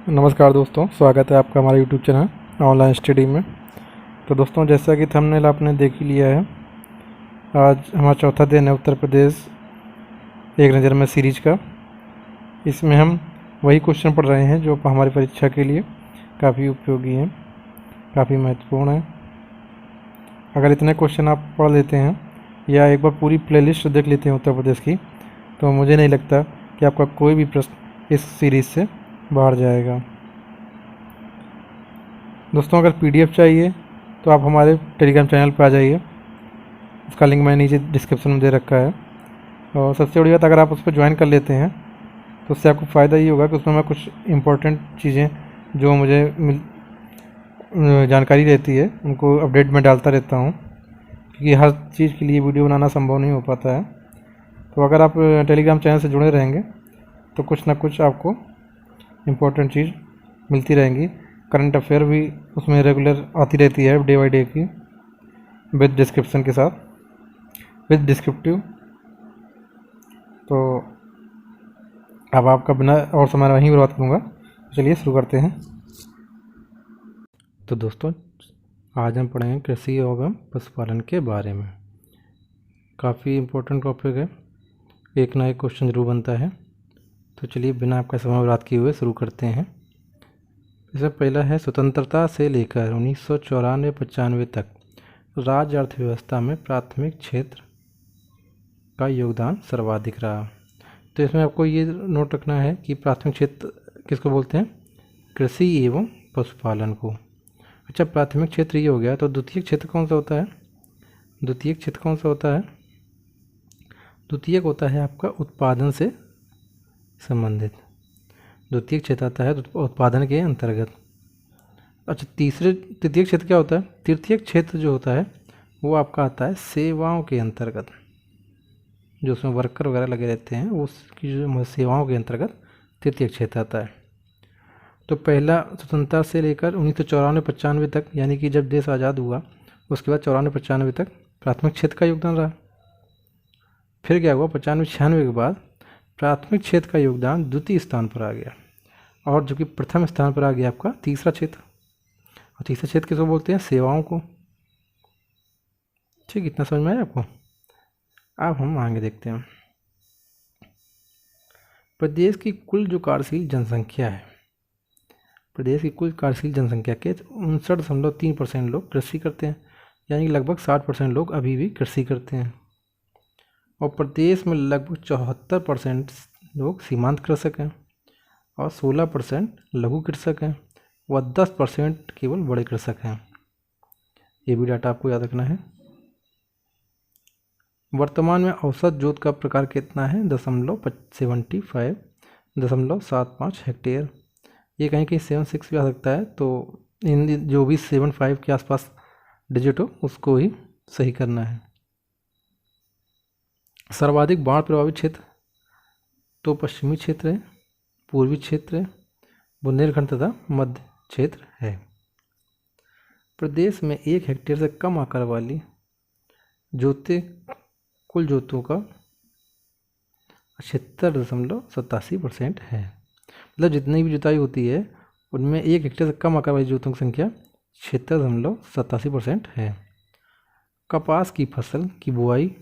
नमस्कार दोस्तों, स्वागत है आपका हमारे YouTube चैनल ऑनलाइन स्टडी में। तो दोस्तों, जैसा कि थंबनेल आपने देख ही लिया है, आज हमारा चौथा दिन है उत्तर प्रदेश एक नज़र में सीरीज का। इसमें हम वही क्वेश्चन पढ़ रहे हैं जो हमारी परीक्षा के लिए काफ़ी उपयोगी हैं, काफ़ी महत्वपूर्ण हैं। अगर इतने क्वेश्चन आप पढ़ लेते हैं या एक बार पूरी प्लेलिस्ट देख लेते हैं उत्तर प्रदेश की, तो मुझे नहीं लगता कि आपका कोई भी प्रश्न इस सीरीज़ से बाहर जाएगा। दोस्तों, अगर PDF चाहिए तो आप हमारे टेलीग्राम चैनल पर आ जाइए, उसका लिंक मैंने नीचे डिस्क्रिप्शन में दे रखा है। और सबसे बड़ी बात, अगर आप उस पर ज्वाइन कर लेते हैं तो उससे आपको फ़ायदा ये होगा कि उसमें मैं कुछ इम्पोर्टेंट चीज़ें जो मुझे जानकारी रहती है उनको अपडेट में डालता रहता हूँ, क्योंकि हर चीज़ के लिए वीडियो बनाना संभव नहीं हो पाता है। तो अगर आप टेलीग्राम चैनल से जुड़े रहेंगे तो कुछ ना कुछ आपको इम्पोर्टेंट चीज़ मिलती रहेंगी। करंट अफेयर भी उसमें रेगुलर आती रहती है, डे बाई डे की, विद डिस्क्रिप्शन के साथ, विद डिस्क्रिप्टिव। तो अब आपका बिना और समय नहीं बर्बाद करूँगा, चलिए शुरू करते हैं। तो दोस्तों, आज हम पढ़ेंगे कृषि एवं पशुपालन के बारे में। काफ़ी इम्पोर्टेंट टॉपिक है, एक ना एक क्वेश्चन जरूर बनता है। तो चलिए बिना आपका समय बर्बाद किए हुए शुरू करते हैं। इसमें पहला है, स्वतंत्रता से लेकर 1994-95 तक राज्य अर्थव्यवस्था में प्राथमिक क्षेत्र का योगदान सर्वाधिक रहा। तो इसमें आपको ये नोट रखना है कि प्राथमिक क्षेत्र किसको बोलते हैं? कृषि एवं पशुपालन को। अच्छा, प्राथमिक क्षेत्र ये हो गया, तो द्वितीयक क्षेत्र कौन सा होता है? द्वितीयक क्षेत्र कौन सा होता है? द्वितीयक होता है आपका उत्पादन से संबंधित। द्वितीयक क्षेत्र आता है उत्पादन के अंतर्गत। अच्छा, तृतीयक क्षेत्र क्या होता है? तृतीयक क्षेत्र जो होता है वो आपका आता है सेवाओं के अंतर्गत, जो उसमें वर्कर वगैरह लगे रहते हैं, उसकी जो सेवाओं के अंतर्गत तृतीयक क्षेत्र आता है। तो पहला स्वतंत्रता से लेकर 1994-95 तक, यानी कि जब देश आज़ाद हुआ उसके बाद 94-95 तक प्राथमिक क्षेत्र का योगदान रहा। फिर क्या हुआ? 95-96 के बाद प्राथमिक क्षेत्र का योगदान द्वितीय स्थान पर आ गया, और जो कि प्रथम स्थान पर आ गया आपका तीसरा क्षेत्र। और तीसरा क्षेत्र किसको बोलते हैं? सेवाओं को। ठीक, इतना समझ में आया आपको? अब हम आगे देखते हैं। प्रदेश की कुल जो कार्यशील जनसंख्या है, प्रदेश की कुल कार्यशील जनसंख्या के 59.3% लोग कृषि करते हैं, यानी कि लगभग 60% लोग अभी भी कृषि करते हैं। और प्रदेश में लगभग 74% लोग सीमांत कृषक हैं, और 16% लघु कृषक हैं, व 10% केवल बड़े कृषक हैं। ये भी डाटा आपको याद रखना है। वर्तमान में औसत जोत का प्रकार कितना है? 0.75 हेक्टेयर। ये कहीं कहीं 76 भी आ सकता है, तो इन जो भी 75 के आसपास डिजिट हो उसको ही सही करना है। सर्वाधिक बाढ़ प्रभावित क्षेत्र तो पश्चिमी क्षेत्र है, पूर्वी क्षेत्र है, बुंदेलखंड तथा मध्य क्षेत्र है। प्रदेश में 1 हेक्टेयर से कम आकार वाली जोतें कुल जोतों का 76.87% है। मतलब जितनी भी जुताई होती है उनमें 1 हेक्टेयर से कम आकार वाली जोतों की संख्या 76.87% है। कपास की फसल की बुआई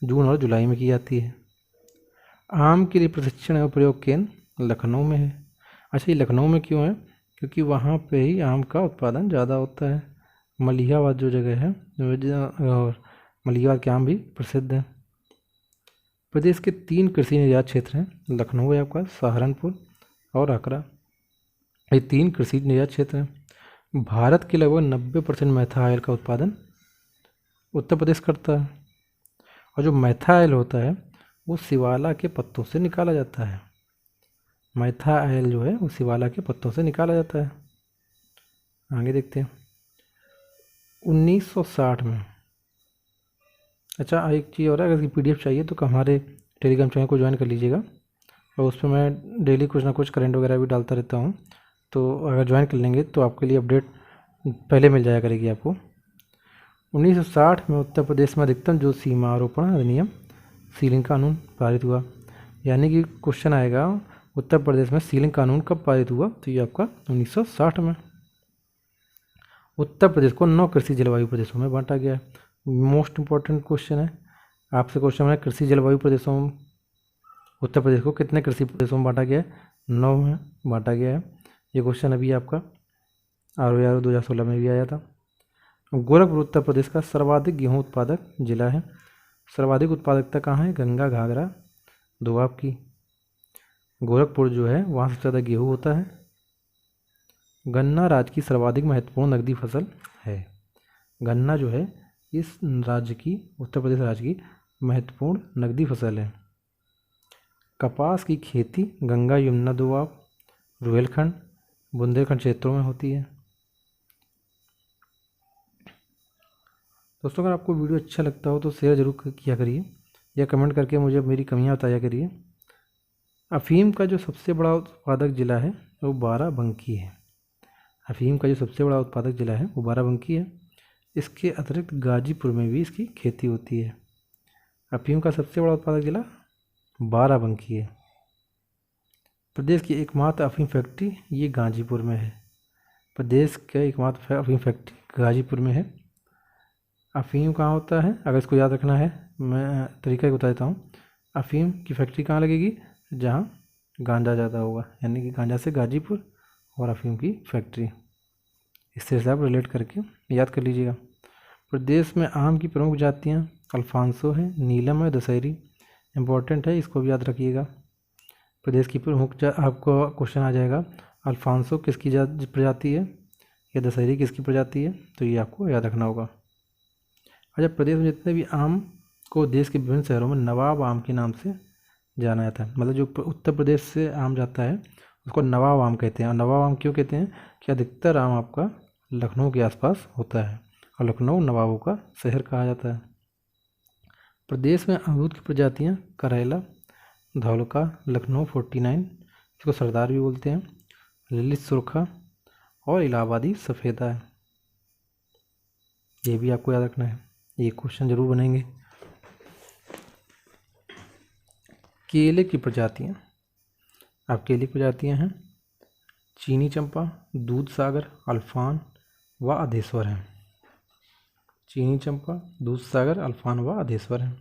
जून और जुलाई में की जाती है। आम के लिए प्रशिक्षण एवं प्रयोग केंद्र लखनऊ में है। अच्छा, ये लखनऊ में क्यों है? क्योंकि वहाँ पे ही आम का उत्पादन ज़्यादा होता है। मलिहाबाद जो जगह है, और मलिहाबाद के आम भी प्रसिद्ध हैं। प्रदेश के 3 कृषि निर्यात क्षेत्र हैं, लखनऊ है आपका, सहारनपुर और आगरा। ये 3 कृषि निर्यात क्षेत्र हैं। भारत के लगभग 90% मैथा ऑयल का उत्पादन उत्तर प्रदेश करता है, और जो मैथा ऑयल होता है वो शिवाला के पत्तों से निकाला जाता है। मैथा ऑयल जो है वो शिवाला के पत्तों से निकाला जाता है। आगे देखते हैं। 1960 में, अच्छा एक चीज़ और है, अगर इसकी PDF चाहिए तो हमारे टेलीग्राम चैनल को ज्वाइन कर लीजिएगा, और उस पर मैं डेली कुछ ना कुछ करंट वगैरह भी डालता रहता हूँ। तो अगर ज्वाइन कर लेंगे तो आपके लिए अपडेट पहले मिल जाया करेगी आपको। 1960 में उत्तर प्रदेश में अधिकतम जो सीमा आरोपण अधिनियम सीलिंग कानून पारित हुआ, यानी कि क्वेश्चन आएगा उत्तर प्रदेश में सीलिंग कानून कब पारित हुआ? तो ये आपका 1960 में। उत्तर प्रदेश को 9 कृषि जलवायु प्रदेशों में बांटा गया है। मोस्ट इंपॉर्टेंट क्वेश्चन है, आपसे क्वेश्चन है कृषि जलवायु प्रदेशों में उत्तर प्रदेश को कितने कृषि प्रदेशों में बांटा गया है? 9 में बांटा गया है। ये क्वेश्चन अभी आपका ROE 2016 में भी आया था। गोरखपुर उत्तर प्रदेश का सर्वाधिक गेहूं उत्पादक जिला है। सर्वाधिक उत्पादकता कहाँ है? गंगा घाघरा दोआब की। गोरखपुर जो है वहाँ सबसे ज़्यादा गेहूँ होता है। गन्ना राज्य की सर्वाधिक महत्वपूर्ण नकदी फसल है। गन्ना जो है इस राज्य की, उत्तर प्रदेश राज्य की महत्वपूर्ण नकदी फसल है। कपास की खेती गंगा यमुना दोआब, रुहेलखंड, बुंदेलखंड क्षेत्रों में होती है। दोस्तों, अगर आपको वीडियो अच्छा लगता हो तो शेयर जरूर किया करिए या कमेंट करके मुझे मेरी कमियां बताया करिए। अफीम का जो सबसे बड़ा उत्पादक जिला है वो बाराबंकी है। अफीम का जो सबसे बड़ा उत्पादक जिला है वो बाराबंकी है। इसके अतिरिक्त गाजीपुर में भी इसकी खेती होती है। अफीम का सबसे बड़ा उत्पादक जिला बाराबंकी है। प्रदेश की एकमात्र अफीम फैक्ट्री ये गाजीपुर में है। प्रदेश का एकमात्र अफीम फैक्ट्री गाजीपुर में है। अफीम कहाँ होता है? अगर इसको याद रखना है मैं तरीका ही बता देता हूँ। अफीम की फैक्ट्री कहाँ लगेगी? जहाँ गांजा ज़्यादा होगा, यानी कि गांजा से गाजीपुर और अफीम की फैक्ट्री। इससे से आप रिलेट करके याद कर लीजिएगा। प्रदेश में आम की प्रमुख जातियाँ अल्फांसो है, नीलम है, दशहरी। इम्पोर्टेंट है, इसको भी याद रखिएगा। प्रदेश की प्रमुख आपको क्वेश्चन आ जाएगा, अल्फांसो किसकी प्रजाति है या दशहरी किसकी प्रजाति है? तो ये आपको याद रखना होगा। अच्छा, प्रदेश में जितने भी आम को देश के विभिन्न शहरों में नवाब आम के नाम से जाना जाता है। मतलब जो उत्तर प्रदेश से आम जाता है उसको नवाब आम कहते हैं। और नवाब आम क्यों कहते हैं? कि अधिकतर आम आपका लखनऊ के आसपास होता है और लखनऊ नवाबों का शहर कहा जाता है। प्रदेश में अमरूद की प्रजातियाँ करेला, धौलका, लखनऊ 49, इसको सरदार भी बोलते हैं, लिली सुरखा और इलाहाबादी सफ़ेदा है। ये भी आपको याद रखना है, ये क्वेश्चन जरूर बनेंगे। केले की प्रजातियाँ, अब केले की प्रजातियाँ हैं चीनी चंपा, दूध सागर, अल्फान व अधेश्वर हैं। चीनी चंपा, दूध सागर, अल्फान व अधेश्वर हैं।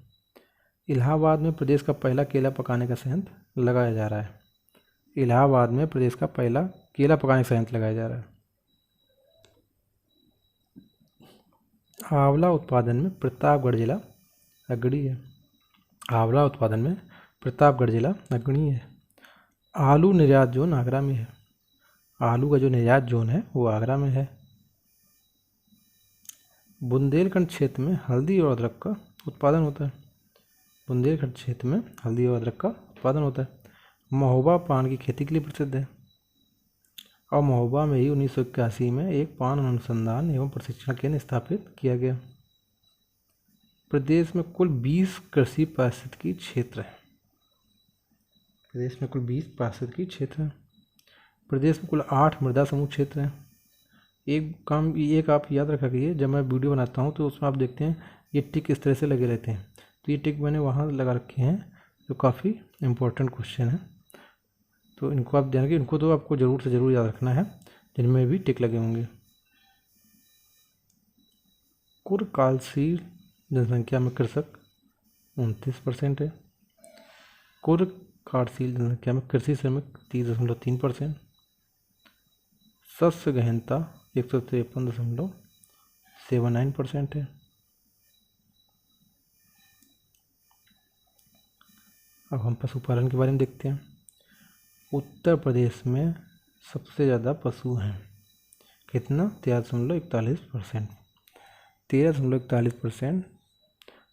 इलाहाबाद में प्रदेश का पहला केला पकाने का संयंत्र लगाया जा रहा है। इलाहाबाद में प्रदेश का पहला केला पकाने का संयंत्र लगाया जा रहा है। आंवला उत्पादन में प्रतापगढ़ जिला अग्रणी है। आंवला उत्पादन में प्रतापगढ़ जिला अग्रणी है। आलू निर्यात जोन आगरा में है। आलू का जो निर्यात जोन है वो आगरा में है। बुंदेलखंड क्षेत्र में हल्दी और अदरक का उत्पादन होता है। बुंदेलखंड क्षेत्र में हल्दी और अदरक का उत्पादन होता है। महोबा पान की खेती के लिए प्रसिद्ध है और महोबा में ही 1981 में एक पान अनुसंधान एवं प्रशिक्षण केंद्र स्थापित किया गया। प्रदेश में कुल 20 कृषि पारिस्थितिकी क्षेत्र हैं। प्रदेश में कुल 20 पारिस्थितिकी क्षेत्र हैं। प्रदेश में कुल 8 मृदा समूह क्षेत्र हैं। एक आप याद रखा करिए, जब मैं वीडियो बनाता हूँ तो उसमें आप देखते हैं ये टिक इस तरह से लगे रहते हैं, तो ये टिक मैंने वहाँ लगा रखे हैं जो काफ़ी इम्पोर्टेंट क्वेश्चन है, तो इनको आप ध्यान रखिए। इनको तो आपको ज़रूर से ज़रूर याद रखना है जिनमें भी टिक लगे होंगे। कुर्कालसील जनसंख्या में कृषक 29% है। कुर्कालसील जनसंख्या में कृषि श्रमिक 30.3%। शस्य गहनता 153.79% है। अब हम पशुपालन के बारे में देखते हैं। उत्तर प्रदेश में सबसे ज़्यादा पशु हैं, कितना? 13.41%। 13.41%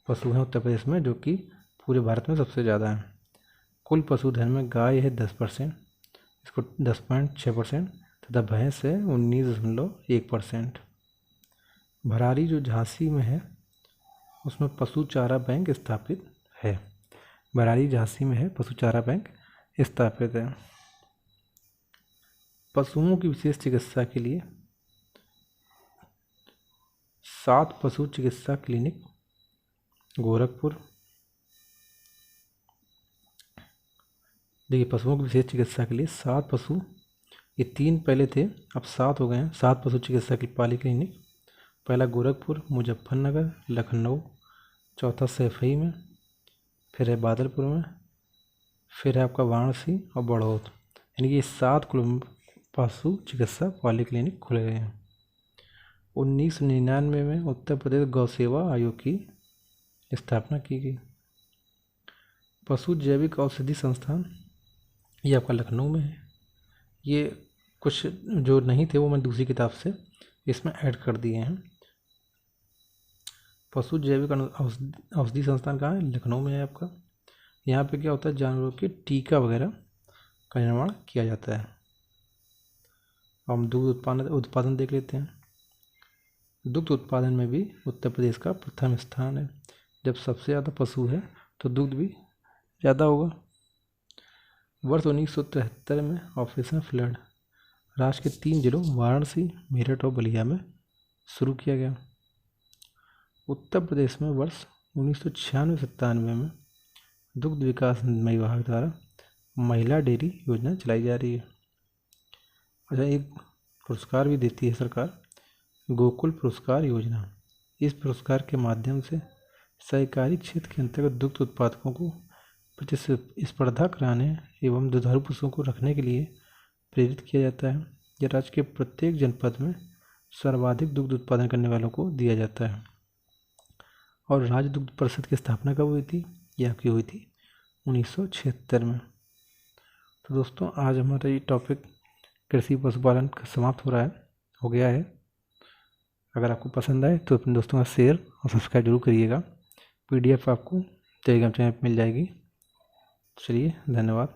पशु हैं उत्तर प्रदेश में, जो कि पूरे भारत में सबसे ज़्यादा हैं। कुल पशुधन में गाय है 10%, इसको 10.6%, तथा भैंस है 19.1%। भरारी जो झांसी में है उसमें पशु चारा बैंक स्थापित है। भरारी झांसी में है पशु चारा बैंक स्थापित है। पशुओं की विशेष चिकित्सा के लिए 7 पशु चिकित्सा क्लिनिक गोरखपुर, देखिए, पशुओं की विशेष चिकित्सा के लिए 7 पशु, ये 3 पहले थे, अब 7 हो गए हैं, 7 पशु चिकित्सा की पाली क्लिनिक। पहला गोरखपुर, मुजफ्फरनगर, लखनऊ, चौथा सैफई में, फिर है बादलपुर में, फिर है आपका वाराणसी और बड़ौद। यानी कि ये 7 पशु चिकित्सा पाली क्लिनिक खुले गए हैं। 1999 में उत्तर प्रदेश गौ सेवा आयोग की स्थापना की गई। पशु जैविक औषधि संस्थान, ये आपका लखनऊ में है। ये कुछ जो नहीं थे वो मैं दूसरी किताब से इसमें ऐड कर दिए हैं। पशु जैविक औषधि संस्थान कहाँ है? लखनऊ में है आपका। यहाँ पे क्या होता है, जानवरों के टीका वगैरह का निर्माण किया जाता है। हम दूध उत्पादन देख लेते हैं। दुग्ध उत्पादन में भी उत्तर प्रदेश का प्रथम स्थान है। जब सबसे ज़्यादा पशु है तो दूध भी ज़्यादा होगा। वर्ष 1973 में ऑपरेशन फ्लड राज्य के 3 जिलों वाराणसी, मेरठ और बलिया में शुरू किया गया। उत्तर प्रदेश में वर्ष 1996-97 में दुग्ध विकास विभाग द्वारा महिला डेयरी योजना चलाई जा रही है। अच्छा, एक पुरस्कार भी देती है सरकार, गोकुल पुरस्कार योजना। इस पुरस्कार के माध्यम से सहकारी क्षेत्र के अंतर्गत दुग्ध उत्पादकों को प्रतिस्पर्धा कराने एवं दुधारू पशुओं को रखने के लिए प्रेरित किया जाता है। यह राज्य के प्रत्येक जनपद में सर्वाधिक दुग्ध उत्पादन करने वालों को दिया जाता है। और राज्य दुग्ध परिषद की स्थापना कब हुई थी? यह आपकी हुई थी 1976 में। तो दोस्तों, आज हमारा ये टॉपिक कृषि पशुपालन का समाप्त हो गया है। अगर आपको पसंद आए तो अपने दोस्तों का शेयर और सब्सक्राइब जरूर करिएगा। PDF आपको टेलीग्राम चैनल पर मिल जाएगी। चलिए, धन्यवाद।